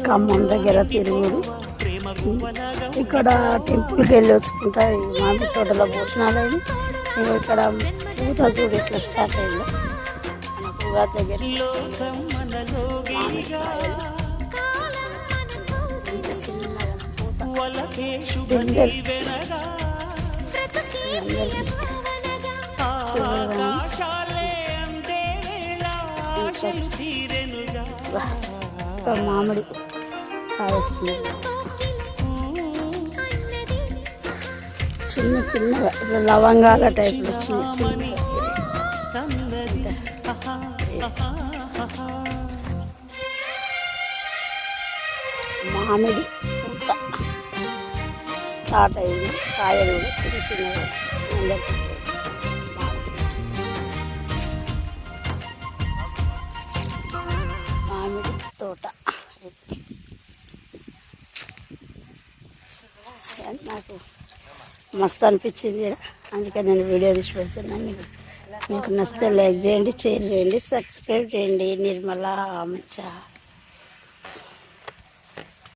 ఖమ్మం దగ్గర తిరుగుడు. ఇక్కడ టెంపుల్కి వెళ్ళి వచ్చుకుంటారు. మామిడి తోటలో భోజనాలు నేను ఇక్కడ పూత చూడు ఇట్లా స్టార్ట్ అయింది. మనకు ఉగాది దగ్గర చిన్నగా పూత మామిడి కాయస్తుంది. చిన్న చిన్నగా ఇట్లా లవంగాల టైప్లో చిన్న చిన్నగా మామిడి పూత స్టార్ట్ అయింది. కాయలు కూడా చిన్న చిన్నగా అందరికీ మామిడి తోట. నాకు మస్తు అనిపించింది ఇక్కడ, అందుకే నేను వీడియో తీసి పెడుతున్నాను. మీకు నచ్చితే లైక్ చేయండి, షేర్ చేయండి, సబ్స్క్రైబ్ చేయండి. నిర్మలా మచ్చ.